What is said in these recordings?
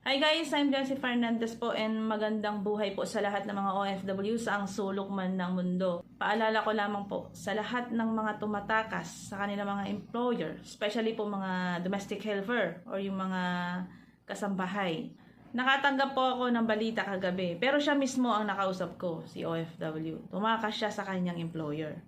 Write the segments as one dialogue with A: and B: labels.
A: Hi guys, I'm Jessie Fernandez po and magandang buhay po sa lahat ng mga OFW sa ang sulok man ng mundo. Paalala ko lamang po sa lahat ng mga tumatakas sa kanilang mga employer, especially po mga domestic helper or yung mga kasambahay. Nakatanggap po ako ng balita kagabi, pero siya mismo ang nakausap ko, si OFW. Tumakas siya sa kanyang employer.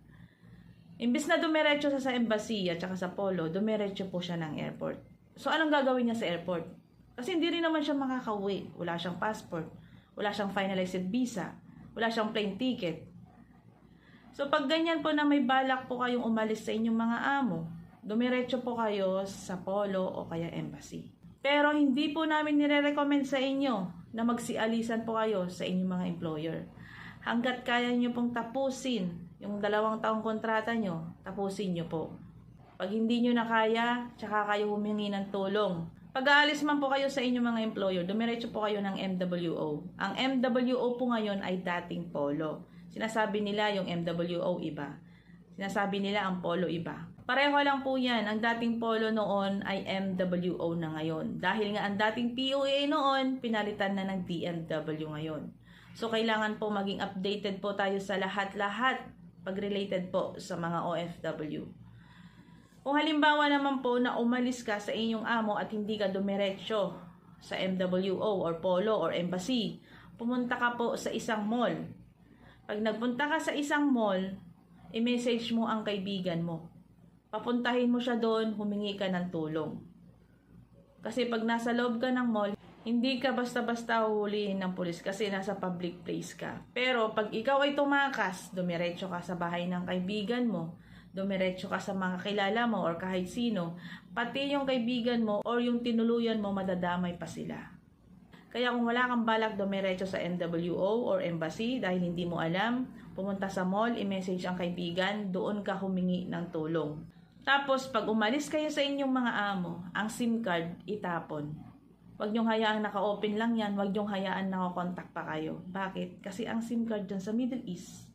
A: Imbis na dumiretso sa embassy at saka sa polo, dumiretso po siya ng airport. So anong gagawin niya sa airport? Kasi hindi rin naman siya makakauwi. Wala siyang passport. Wala siyang finalized visa. Wala siyang plane ticket. So pag ganyan po na may balak po kayong umalis sa inyong mga amo, dumiretso po kayo sa polo o kaya embassy. Pero hindi po namin nire-recommend sa inyo na magsialisan po kayo sa inyong mga employer. Hanggat kaya nyo pong tapusin yung 2 taong kontrata nyo, tapusin nyo po. Pag hindi nyo na kaya, tsaka kayo humingi ng tulong. Pag-aalis man po kayo sa inyong mga employer, dumiretso po kayo ng MWO. Ang MWO po ngayon ay dating polo. Sinasabi nila yung MWO iba. Sinasabi nila ang polo iba. Pareho lang po yan. Ang dating polo noon ay MWO na ngayon. Dahil nga ang dating POA noon, pinalitan na ng DMW ngayon. So kailangan po maging updated po tayo sa lahat-lahat pag-related po sa mga OFW. Kung halimbawa naman po na umalis ka sa inyong amo at hindi ka dumiretso sa MWO or polo or embassy, pumunta ka po sa isang mall. Pag nagpunta ka sa isang mall, i-message mo ang kaibigan mo. Papuntahin mo siya doon, humingi ka ng tulong. Kasi pag nasa loob ka ng mall, hindi ka basta-basta huhulihin ng pulis kasi nasa public place ka. Pero pag ikaw ay tumakas, dumiretso ka sa bahay ng kaibigan mo, dumiretso ka sa mga kilala mo or kahit sino, pati yung kaibigan mo or yung tinuluyan mo, madadamay pa sila. Kaya kung wala kang balak dumiretso sa MWO or embassy dahil hindi mo alam, pumunta sa mall, i-message ang kaibigan, doon ka humingi ng tulong. Tapos pag umalis kayo sa inyong mga amo, ang SIM card itapon. Huwag niyong hayaang naka-open lang yan, huwag niyong hayaan nakakontak pa kayo. Bakit? Kasi ang SIM card dyan sa Middle East,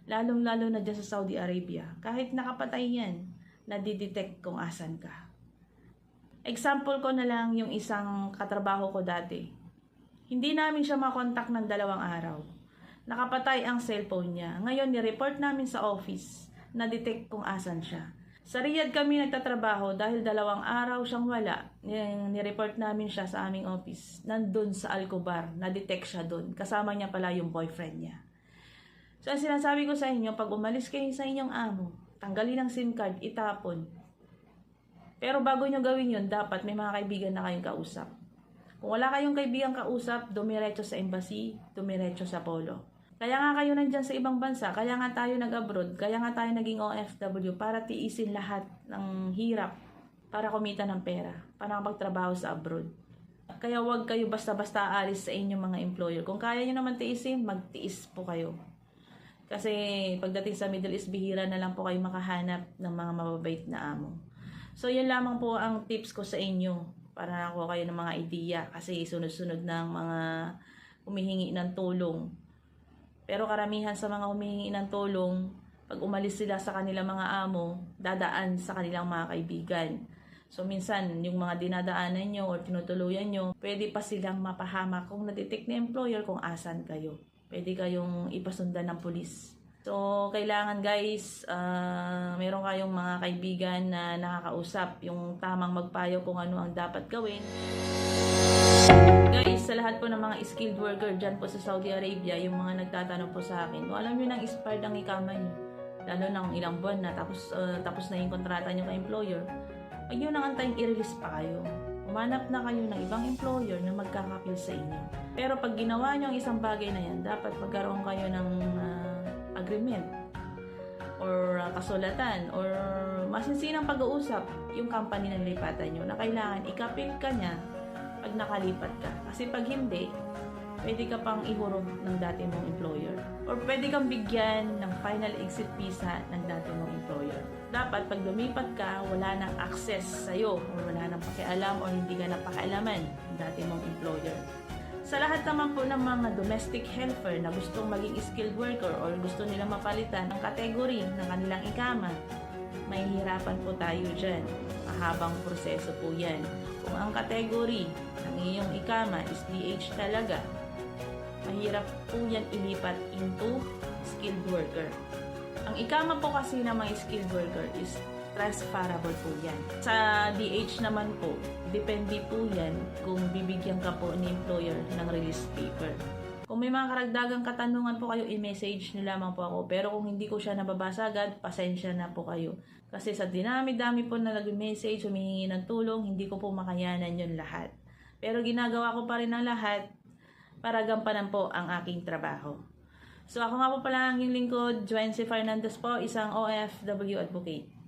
A: lalong-lalo na dyan sa Saudi Arabia, kahit nakapatay yan, nadidetect kung asan ka. Example ko na lang yung isang katrabaho ko dati. Hindi namin siya makontak ng 2 araw. Nakapatay ang cellphone niya. Ngayon, ni-report namin sa office, na-detect kung asan siya. Sa Riyadh kami nagtatrabaho dahil 2 araw siyang wala. Ni-report namin siya sa aming office. Nandun sa Al-Kubar, na-detect siya dun. Kasama niya pala yung boyfriend niya. So, ang sinasabi ko sa inyo, pag umalis kayo sa inyong amo, tanggalin ang SIM card, itapon. Pero bago nyo gawin yun, dapat may mga kaibigan na kayong kausap. Kung wala kayong kaibigan kausap, dumiretso sa embassy, dumiretso sa polo. Kaya nga kayo nandyan sa ibang bansa, kaya nga tayo nag-abroad, kaya nga tayo naging OFW para tiisin lahat ng hirap para kumita ng pera, para makapagtrabaho sa abroad. Kaya huwag kayo basta-basta aalis sa inyong mga employer. Kung kaya nyo naman tiisin, magtiis po kayo. Kasi pagdating sa Middle East, bihira na lang po kayo makahanap ng mga mababait na amo. So yun lamang po ang tips ko sa inyo para nakuha kayo ng mga ideya kasi sunod-sunod ng mga humihingi ng tulong. Pero karamihan sa mga humihingi ng tulong, pag umalis sila sa kanilang mga amo, dadaan sa kanilang mga kaibigan. So minsan, yung mga dinadaanan nyo o tinutuluyan nyo, pwede pa silang mapahamak kung nadetect na employer kung asan kayo. Pwede kayong ipasundan ng pulis. So, kailangan guys, meron kayong mga kaibigan na nakakausap, yung tamang magpayo kung ano ang dapat gawin. Guys, sa lahat po ng mga skilled worker dyan po sa Saudi Arabia, yung mga nagtatanong po sa akin, kung alam nyo nang expired ang ikama nyo, lalo ng ilang buwan na, tapos na yung kontrata nyo kay employer, huwag nyo nang antayin i-release pa kayo. Umanap na kayo ng ibang employer na magkakapil sa inyo. Pero pag ginawa nyo ang isang bagay na yan, dapat magkaroon kayo ng agreement or kasulatan or masinsinang pag-uusap yung company na lipatan nyo na kailangan ikapil ka niya pag nakalipat ka. Kasi pag hindi, pwede ka pang ihurog ng dati mong employer or pwede kang bigyan ng final exit visa ng dati mong employer. Dapat pag lumipat ka, wala nang access sa'yo o wala nang pakialam o hindi ka napakialaman ng dati mong employer. Sa lahat naman po ng mga domestic helper na gustong maging skilled worker or gusto nilang mapalitan ng kategory ng kanilang ikama, mahihirapan po tayo dyan. mahabang proseso po yan. Kung ang category ng iyong ikama is DH talaga, mahirap po yan ilipat into skilled worker. Ang ikama po kasi ng mga skilled worker is transferable po yan. Sa DH naman po, depende po yan kung bibigyan ka po ni employer ng release paper. Kung may mga karagdagang katanungan po kayo, i-message nyo lamang po ako. Pero kung hindi ko siya nababasa agad, pasensya na po kayo. Kasi sa dinami-dami po na nag-message, humihingi ng tulong, hindi ko po makayanan yun lahat. Pero ginagawa ko pa rin ang lahat para gampanan po ang aking trabaho. So ako nga po pala ang inyong lingkod, Joancy Fernandez po, isang OFW advocate.